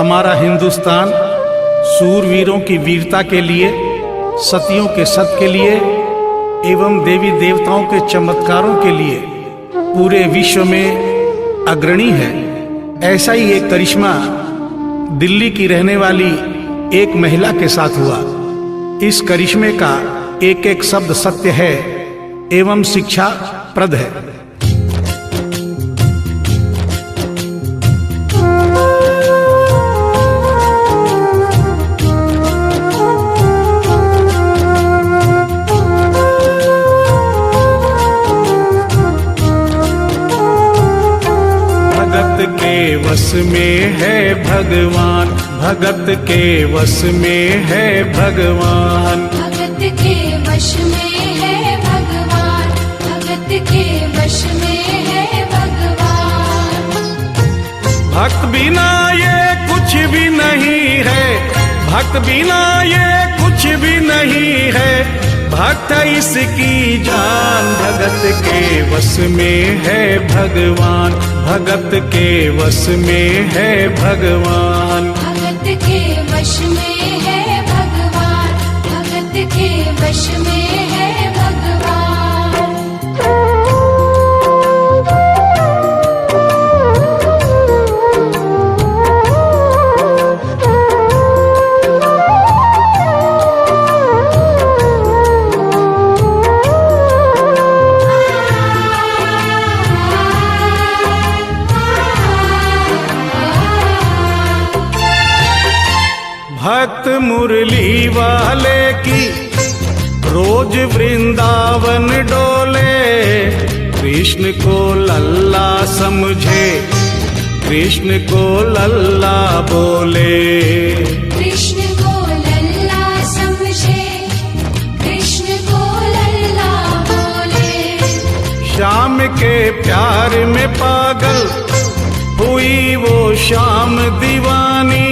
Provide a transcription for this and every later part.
हमारा हिंदुस्तान सूरवीरों की वीरता के लिए, सतियों के सत के लिए एवं देवी देवताओं के चमत्कारों के लिए पूरे विश्व में अग्रणी है। ऐसा ही एक करिश्मा दिल्ली की रहने वाली एक महिला के साथ हुआ। इस करिश्मे का एक एक शब्द सत्य है एवं शिक्षा प्रद है। भगत के वश में है भगवान, भगत के वश में है भगवान, भगत के वश में है भगवान, भगत के वश में है भगवान। भक्त बिना ये कुछ भी नहीं है, भक्त बिना ये कुछ भी नहीं है, भक्त इसकी जान। भगत के वश में है भगवान, भगत के वश में है भगवान, भगत के वश में है भगवान, भगत के वश में है भगवान। भक्त मुरली वाले की रोज वृंदावन डोले, कृष्ण को लल्ला समझे, कृष्ण को लल्ला बोले, कृष्ण को लल्ला समझे, कृष्ण को लल्ला बोले। श्याम के प्यार में पागल हुई वो श्याम दीवानी,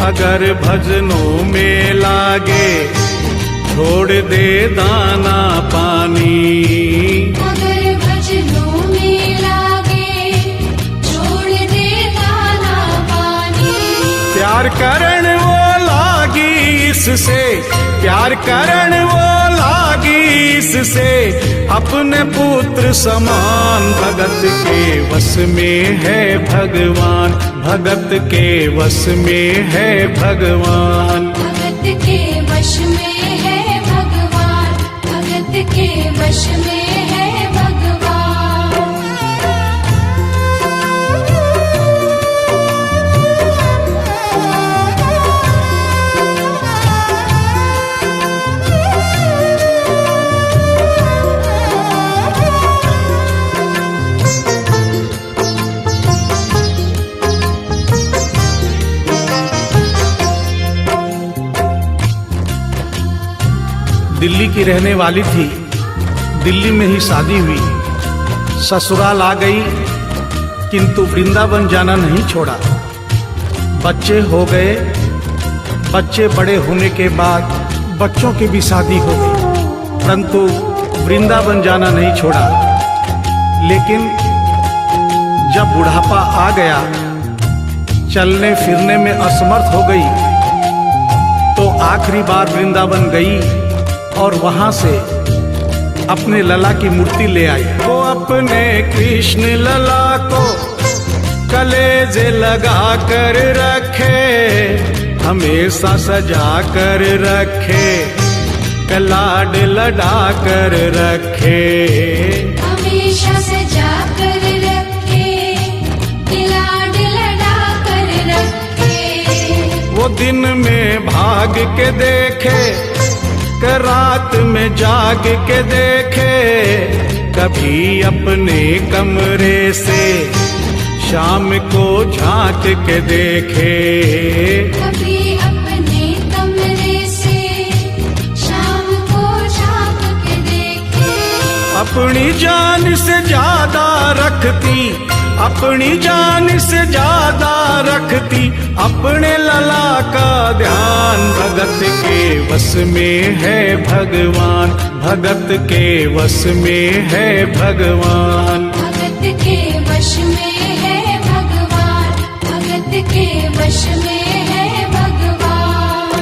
अगर भजनों में लागे छोड़ दे दाना पानी, अगर भजनों में लागे छोड़ दे दाना पानी। प्यार करण वो लागी इससे, प्यार करण वो लागी इससे, अपने पुत्र समान। भगत के वश में है भगवान, भगत के वश में है भगवान, भगत के वश में है भगवान, भगत के वश में है भगवान। दिल्ली की रहने वाली थी, दिल्ली में ही शादी हुई, ससुराल आ गई किंतु वृंदावन जाना नहीं छोड़ा। बच्चे हो गए, बच्चे बड़े होने के बाद बच्चों की भी शादी हो गई, परंतु वृंदावन जाना नहीं छोड़ा। लेकिन जब बुढ़ापा आ गया, चलने फिरने में असमर्थ हो गई, तो आखिरी बार वृंदावन गई और वहां से अपने लला की मूर्ति ले आई। वो अपने कृष्ण लला को कलेजे लगा कर रखे, हमेशा सजा कर रखे, कलाड लड़ा कर रखे, हमेशा सजा कर रखे, लाड लड़ा कर रखे। वो दिन में भाग के देखे, रात में जाग के देखे, कभी अपने कमरे से शाम को झांक के देखे, कभी अपने कमरे से शाम को झांक के देखे। अपनी जान से ज्यादा रखती, अपनी जान से ज्यादा रखती, अपने लला का ध्यान। भगत के वश में है भगवान, भगत के वश में है भगवान, भगत के वश में है भगवान, भगत के वश में है भगवान।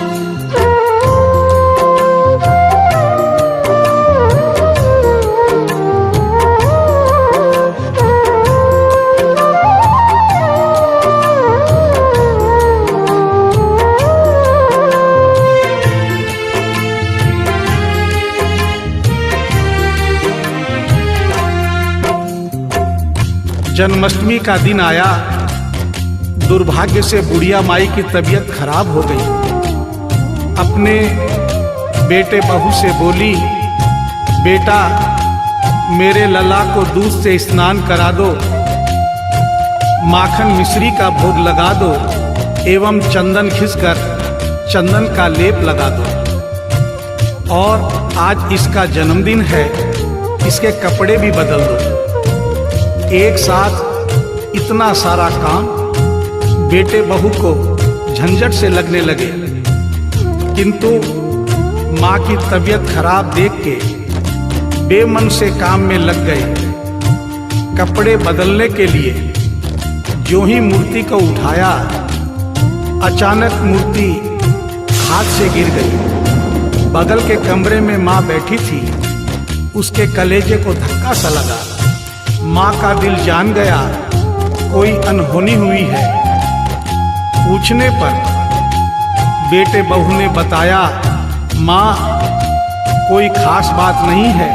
जन्माष्टमी का दिन आया। दुर्भाग्य से बुढ़िया माई की तबीयत खराब हो गई। अपने बेटे बहू से बोली, बेटा मेरे लला को दूध से स्नान करा दो, माखन मिश्री का भोग लगा दो एवं चंदन खिसकर चंदन का लेप लगा दो। और आज इसका जन्मदिन है, इसके कपड़े भी बदल दो। एक साथ इतना सारा काम बेटे बहू को झंझट से लगने लगे, किंतु माँ की तबीयत खराब देख के बेमन से काम में लग गए। कपड़े बदलने के लिए जो ही मूर्ति को उठाया, अचानक मूर्ति हाथ से गिर गई। बगल के कमरे में माँ बैठी थी, उसके कलेजे को धक्का सा लगा। माँ का दिल जान गया कोई अनहोनी हुई है। पूछने पर बेटे बहू ने बताया, माँ कोई खास बात नहीं है,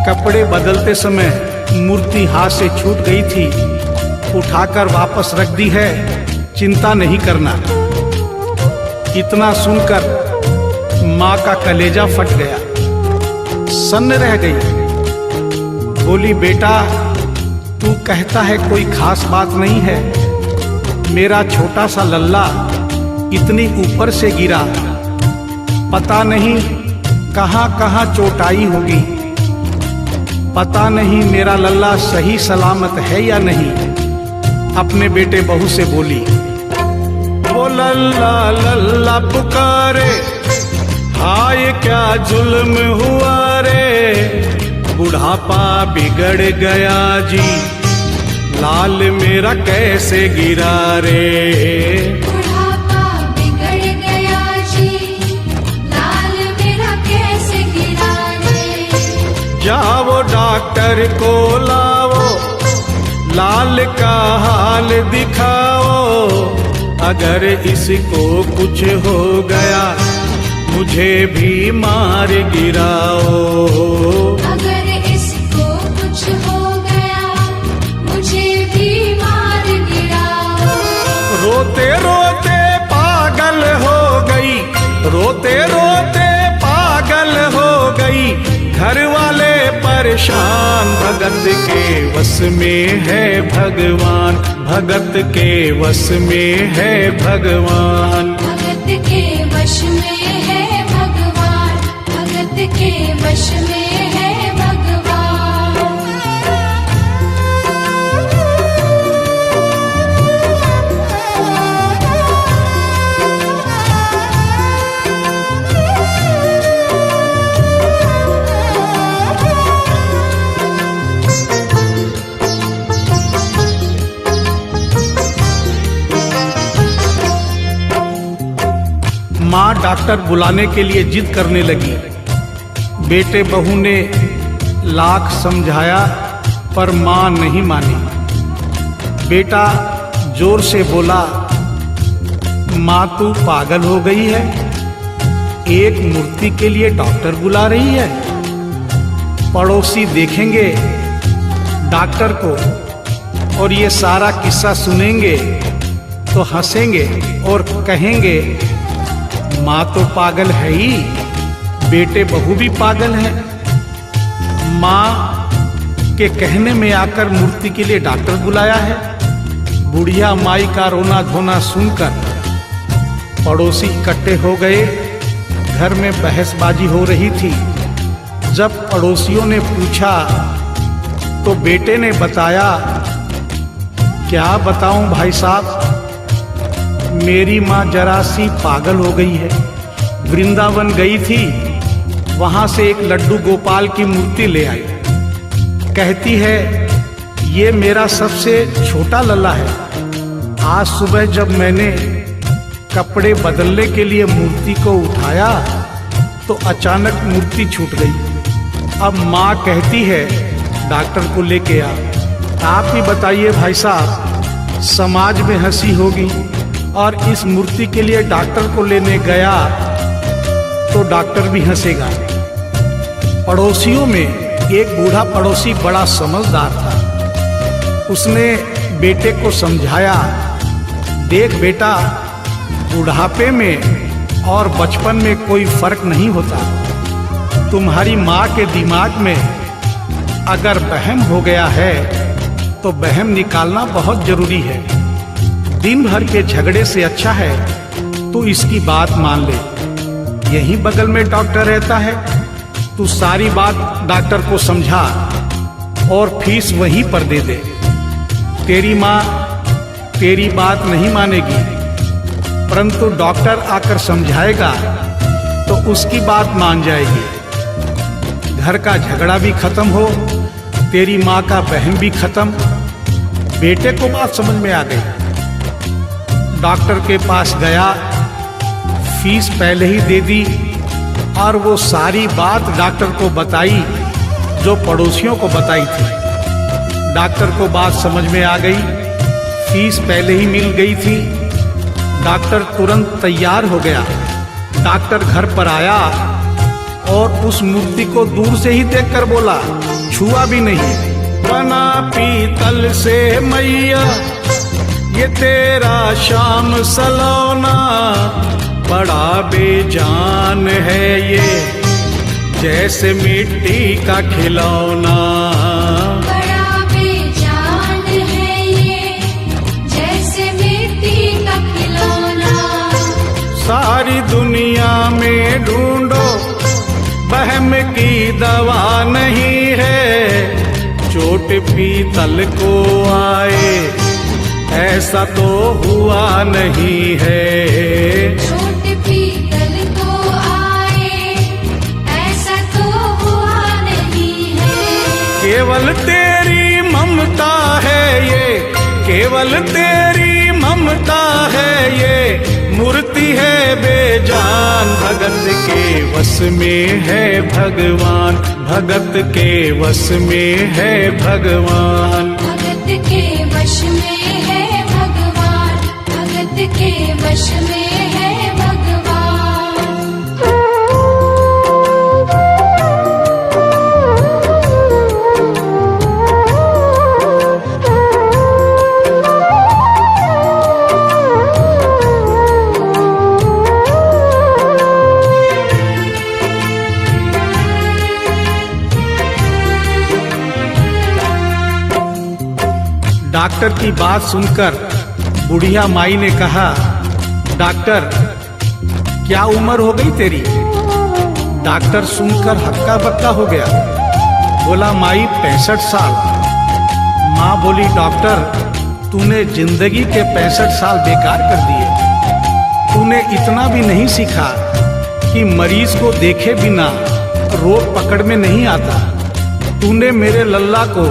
कपड़े बदलते समय मूर्ति हाथ से छूट गई थी, उठाकर वापस रख दी है, चिंता नहीं करना। इतना सुनकर माँ का कलेजा फट गया, सन्न रह गई। बोली, बेटा तू कहता है कोई खास बात नहीं है, मेरा छोटा सा लल्ला इतनी ऊपर से गिरा, पता नहीं कहाँ कहाँ चोट आई होगी, पता नहीं मेरा लल्ला सही सलामत है या नहीं। अपने बेटे बहू से बोली, वो लल्ला लल्ला पुकारे, हाय क्या जुल्म हुआ रे, बुढ़ापा बिगड़ गया जी, लाल मेरा कैसे गिरा रे। बुढ़ापा बिगड़ गया जी, लाल मेरा कैसे गिरा रे। जाओ डॉक्टर को लाओ, लाल का हाल दिखाओ, अगर इसको कुछ हो गया मुझे भी मार गिराओ। अगर इसको कुछ हो गया मुझे भी मार गिराओ। रोते रोते पागल हो गई, रोते रोते पागल हो गई, घर वाले परेशान, भगत के वश में है भगवान, भगत के वश में है भगवान। भगत के वश में है भगवान, भगत के वश में है भगवान। माँ डॉक्टर बुलाने के लिए जिद करने लगी। बेटे बहू ने लाख समझाया पर माँ नहीं मानी। बेटा जोर से बोला, माँ तू पागल हो गई है, एक मूर्ति के लिए डॉक्टर बुला रही है। पड़ोसी देखेंगे डॉक्टर को और ये सारा किस्सा सुनेंगे तो हंसेंगे और कहेंगे माँ तो पागल है ही, बेटे बहू भी पागल है। माँ के कहने में आकर मूर्ति के लिए डॉक्टर बुलाया है। बुढ़िया माई का रोना धोना सुनकर पड़ोसी इकट्ठे हो गए। घर में बहसबाजी हो रही थी। जब पड़ोसियों ने पूछा तो बेटे ने बताया, क्या बताऊं भाई साहब, मेरी माँ जरा सी पागल हो गई है। वृंदावन गई थी, वहां से एक लड्डू गोपाल की मूर्ति ले आई। कहती है ये मेरा सबसे छोटा लल्ला है, आज सुबह जब मैंने कपड़े बदलने के लिए मूर्ति को उठाया तो अचानक मूर्ति छूट गई। अब माँ कहती है डॉक्टर को लेके आ। आप ही बताइए भाई साहब, समाज में हंसी होगी और इस मूर्ति के लिए डॉक्टर को लेने गया तो डॉक्टर भी हंसेगा। पड़ोसियों में एक बूढ़ा पड़ोसी बड़ा समझदार था। उसने बेटे को समझाया, देख बेटा, बुढ़ापे में और बचपन में कोई फर्क नहीं होता। तुम्हारी माँ के दिमाग में अगर वहम हो गया है तो वहम निकालना बहुत जरूरी है। दिन भर के झगड़े से अच्छा है तू इसकी बात मान ले। यहीं बगल में डॉक्टर रहता है, तू सारी बात डॉक्टर को समझा और फीस वहीं पर दे दे। तेरी माँ तेरी बात नहीं मानेगी, परंतु डॉक्टर आकर समझाएगा तो उसकी बात मान जाएगी। घर का झगड़ा भी खत्म हो, तेरी माँ का वहम भी खत्म। बेटे को बात समझ में आ गई। डॉक्टर के पास गया, फीस पहले ही दे दी और वो सारी बात डॉक्टर को बताई जो पड़ोसियों को बताई थी। डॉक्टर को बात समझ में आ गई, फीस पहले ही मिल गई थी। डॉक्टर तुरंत तैयार हो गया। डॉक्टर घर पर आया और उस मूर्ति को दूर से ही देखकर बोला, छुआ भी नहीं। बना पीतल से मैया ये तेरा शाम सलोना, बड़ा बेजान है ये जैसे मिट्टी का खिलौना। बड़ा बेजान है ये जैसे मिट्टी का खिलौना। सारी दुनिया में ढूंढो वहम की दवा नहीं है, चोट पीतल को आए ऐसा तो हुआ नहीं है। चोट पीतल को आए ऐसा तो हुआ नहीं है। केवल तेरी ममता है ये, केवल तेरी ममता है ये, मूर्ति है बेजान। भगत के वश में है भगवान, भगत के वश में है भगवान। भगत के वश में है भगवान, भगत के वश में है भगवान। डॉक्टर की बात सुनकर बुढ़िया माई ने कहा, डॉक्टर क्या उम्र हो गई तेरी? डॉक्टर सुनकर हक्का बक्का हो गया, बोला माई 65 साल। माँ बोली, डॉक्टर तूने जिंदगी के 65 साल बेकार कर दिए। तूने इतना भी नहीं सीखा कि मरीज को देखे बिना रोग पकड़ में नहीं आता। तूने मेरे लल्ला को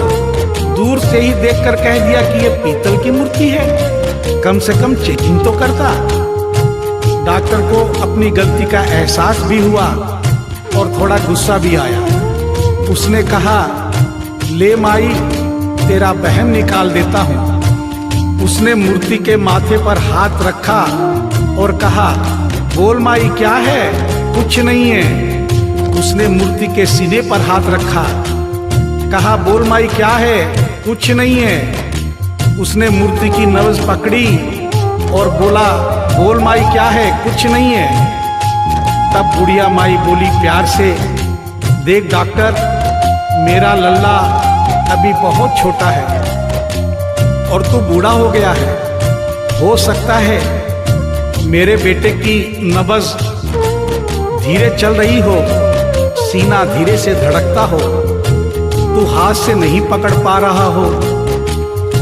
दूर से ही देखकर कह दिया कि ये पीतल की मूर्ति है, कम से कम चेकिंग तो करता। डॉक्टर को अपनी गलती का एहसास भी हुआ और थोड़ा गुस्सा भी आया। उसने कहा, ले माई तेरा वहम निकाल देता हूँ। उसने मूर्ति के माथे पर हाथ रखा और कहा, बोल माई क्या है? कुछ नहीं है। उसने मूर्ति के सीने पर हाथ रखा, कहा, बोल माई क्या है? कुछ नहीं है। उसने मूर्ति की नब्ज पकड़ी और बोला, बोल माई क्या है? कुछ नहीं है। तब बुढ़िया माई बोली प्यार से, देख डॉक्टर, मेरा लल्ला अभी बहुत छोटा है और तू बूढ़ा हो गया है। हो सकता है मेरे बेटे की नब्ज धीरे चल रही हो, सीना धीरे से धड़कता हो, तू हाथ से नहीं पकड़ पा रहा हो,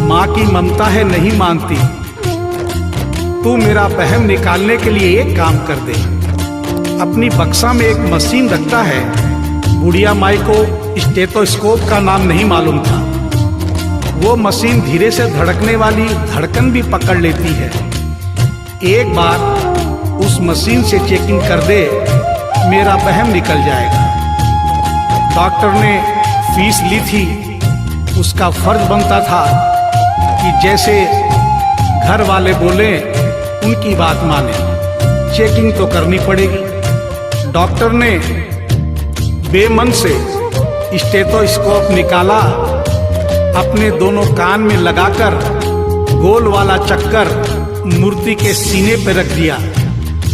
माँ की ममता है नहीं मानती। तू मेरा वहम निकालने के लिए एक काम कर दे। अपनी बक्सा में एक मशीन रखता है। बुढ़िया माई को स्टेथोस्कोप का नाम नहीं मालूम था। वो मशीन धीरे से धड़कने वाली धड़कन भी पकड़ लेती है। एक बार उस मशीन से चेकिंग कर दे, मेरा वहम निकल जाएगा। डॉक्टर ने फीस ली थी, उसका फर्ज बनता था कि जैसे घर वाले बोले उनकी बात माने, चेकिंग तो करनी पड़ेगी। डॉक्टर ने बेमन से स्टेथोस्कोप निकाला, अपने दोनों कान में लगाकर गोल वाला चक्कर मूर्ति के सीने पे रख दिया।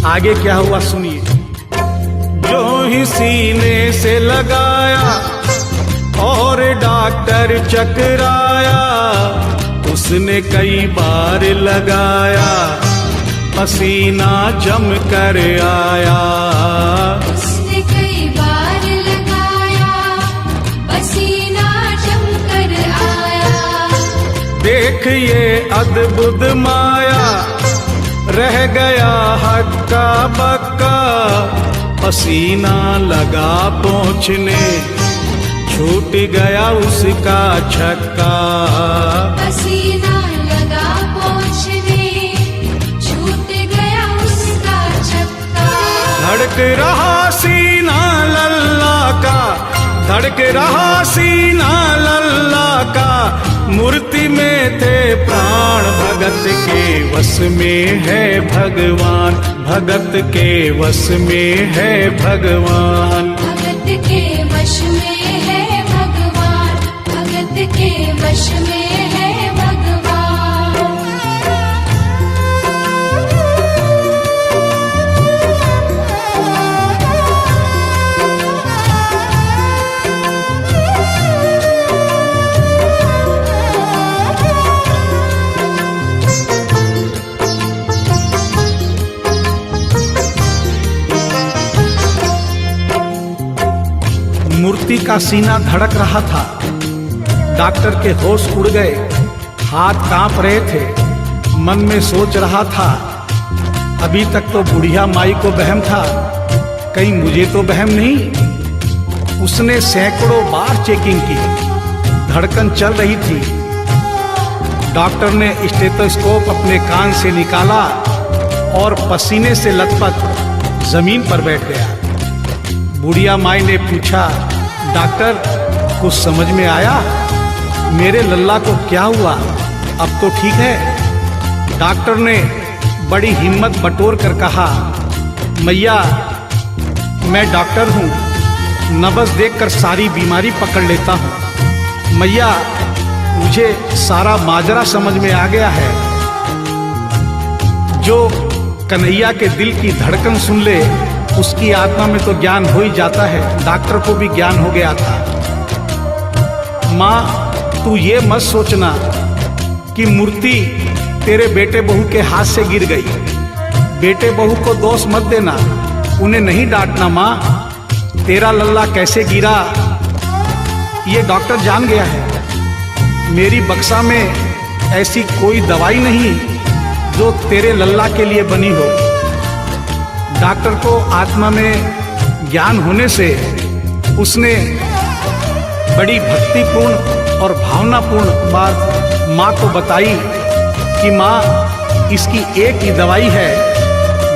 आगे क्या हुआ सुनिए। जो ही सीने से लगाया और डॉक्टर चकराया, उसने कई बार लगाया, पसीना जम कर आया। उसने कई बार लगाया, पसीना जम कर आया। देख ये अद्भुत माया, रह गया हक्का बक्का, पसीना लगा पहुँचने, छूट गया उसका छक्का। पसीना लगा पहुँचने, छूट गया उसका छक्का। धड़क रहा सीना लल्ला का, धड़क रहा सीना लल्ला का, मूर्ति में थे प्राण, भगत के वश में है भगवान, भगत के वश में है भगवान। भगत के वश में है भगवान, भगत के वश में है भगवान। मूर्ति का सीना धड़क रहा था। डॉक्टर के होश उड़ गए, हाथ कांप रहे थे। मन में सोच रहा था, अभी तक तो बुढ़िया माई को वहम था, कहीं मुझे तो वहम नहीं। उसने सैकड़ों बार चेकिंग की, धड़कन चल रही थी। डॉक्टर ने स्टेथोस्कोप अपने कान से निकाला और पसीने से लथपथ जमीन पर बैठ गया। बुढ़िया माई ने पूछा, डॉक्टर कुछ समझ में आया? मेरे लल्ला को क्या हुआ? अब तो ठीक है? डॉक्टर ने बड़ी हिम्मत बटोर कर कहा, मैया मैं डॉक्टर हूँ, नब्ज देखकर सारी बीमारी पकड़ लेता हूँ। मैया मुझे सारा माजरा समझ में आ गया है। जो कन्हैया के दिल की धड़कन सुन ले, उसकी आत्मा में तो ज्ञान हो ही जाता है। डॉक्टर को भी ज्ञान हो गया था। माँ तू ये मत सोचना कि मूर्ति तेरे बेटे बहू के हाथ से गिर गई। बेटे बहू को दोष मत देना, उन्हें नहीं डांटना। माँ तेरा लल्ला कैसे गिरा ये डॉक्टर जान गया है। मेरी बक्सा में ऐसी कोई दवाई नहीं जो तेरे लल्ला के लिए बनी हो। डॉक्टर को आत्मा में ज्ञान होने से उसने बड़ी भक्तिपूर्ण और भावनापूर्ण बात माँ को बताई कि माँ इसकी एक ही दवाई है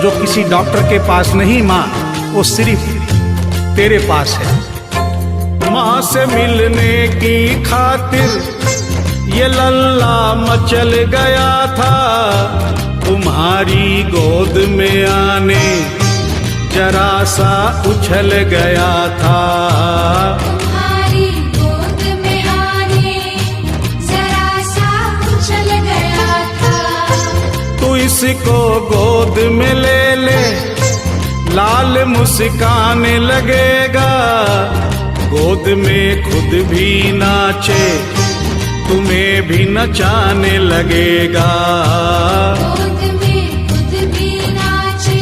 जो किसी डॉक्टर के पास नहीं, माँ वो सिर्फ तेरे पास है। माँ से मिलने की खातिर ये लल्ला मचल गया था, तुम्हारी गोद में आने जरा सा उछल गया था। तुम्हारी गोद में आने जरा सा उछल गया था। तू इसको गोद में ले ले, लाल मुस्काने लगेगा। गोद में खुद भी नाचे, तुम्हें भी नचाने लगेगा। गोद में खुद भी नाचे,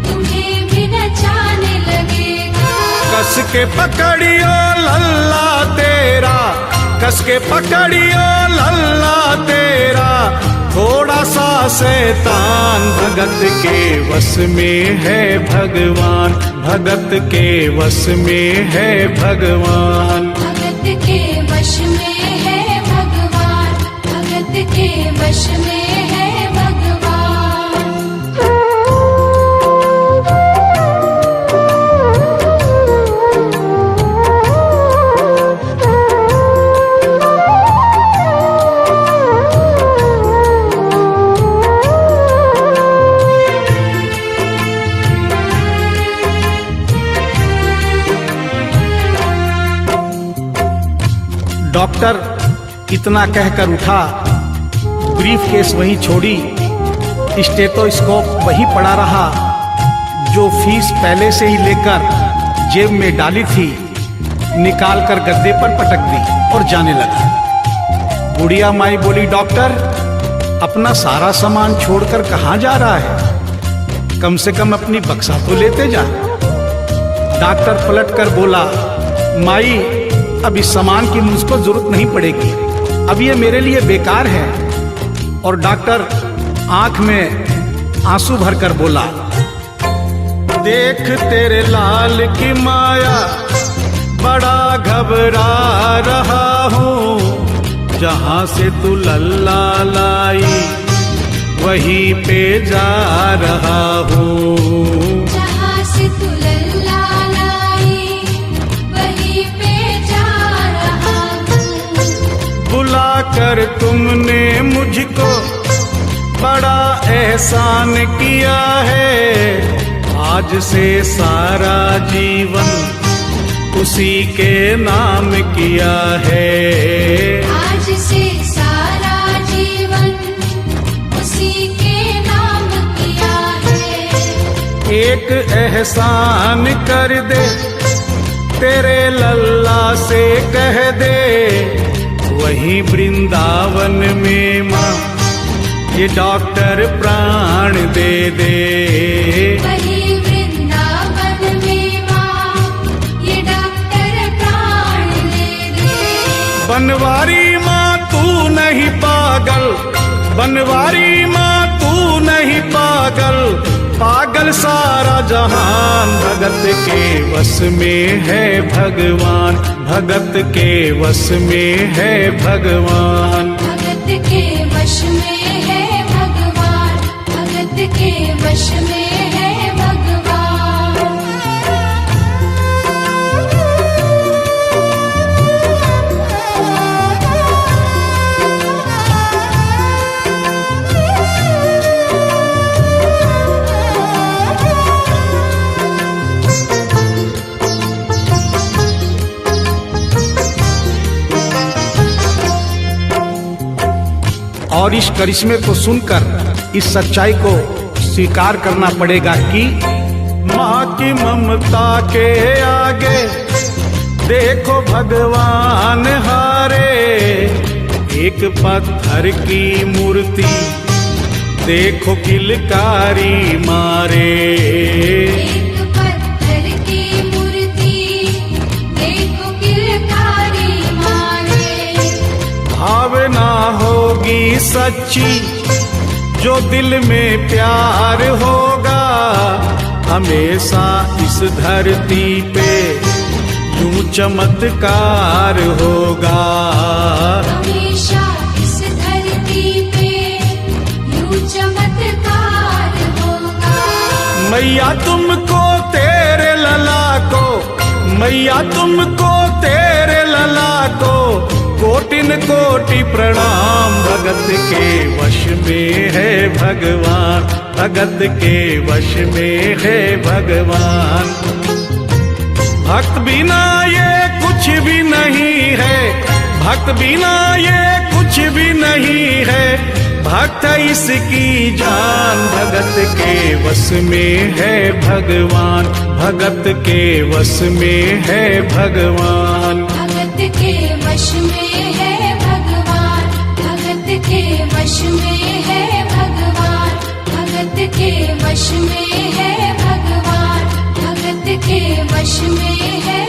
तुम्हें भी नचाने लगेगा। कस के पकड़ियो लल्ला तेरा, कस के पकड़ियो लल्ला तेरा, थोड़ा सा शैतान भगत के वश में है भगवान, भगत के वश में है भगवान। भगत के वश में है भगवान। भगत के वश में है भगवान। डॉक्टर इतना कहकर उठा, ब्रीफ केस वहीं छोड़ी, स्टेथोस्कोप वहीं पड़ा रहा जो फीस पहले से ही लेकर जेब में डाली थी, निकाल कर गद्दे पर पटक दी और जाने लगा। बुढ़िया माई बोली, डॉक्टर अपना सारा सामान छोड़कर कहाँ जा रहा है? कम से कम अपनी बक्सा तो लेते जा। डॉक्टर पलट कर बोला, माई अब इस सामान की मुझको जरूरत नहीं पड़ेगी, अब ये मेरे लिए बेकार है। और डॉक्टर आंख में आंसू भरकर बोला, देख तेरे लाल की माया, बड़ा घबरा रहा हूँ, जहां से तू लल्ला लाई वहीं पे जा रहा हूँ। जहाँ से तू लल्ला लाई वहीं पे जा रहा हूँ। बुला कर तुमने मुझको बड़ा एहसान किया है, आज से सारा जीवन उसी के नाम किया है। आज से सारा जीवन उसी के नाम किया है। एक एहसान कर दे, तेरे लल्ला से कह दे, वहीं वृंदावन में माँ ये डॉक्टर प्राण दे दे। वहीं वृंदावन में माँ ये डॉक्टर प्राण दे दे। बनवारी माँ तू नहीं पागल, बनवारी माँ तू नहीं पागल, पागल सारा जहान, भगत के वश में है भगवान, भगत के वश में है भगवान। भगत के वश में है भगवान, भगत के वश में है भगवान। और इस करिश्मे को सुनकर इस सच्चाई को स्वीकार करना पड़ेगा कि माँ की ममता के आगे देखो भगवान हारे। एक पत्थर की मूर्ति देखो किलकारी मारे। एक पत्थर की मूर्ति देखो किलकारी मारे। भावना होगी सच्ची जो दिल में प्यार होगा, हमेशा इस धरती पे यूं चमत्कार होगा। हमेशा इस धरती पे यूं चमत्कार होगा। मैया तुमको तेरे लला को, मैया तुमको तेरे लला को कोटिन कोटि प्रणाम। भगत के वश में है भगवान, भगत के वश में है भगवान। भक्त बिना ये कुछ भी नहीं है, भक्त बिना ये कुछ भी नहीं है, भक्त इसकी जान। भगत के वश में है भगवान, भगत के वश में है भगवान। भगत के वश में है भगवान, भगत के वश में है भगवान। भगत के वश में है भगवान, भगत के वश में है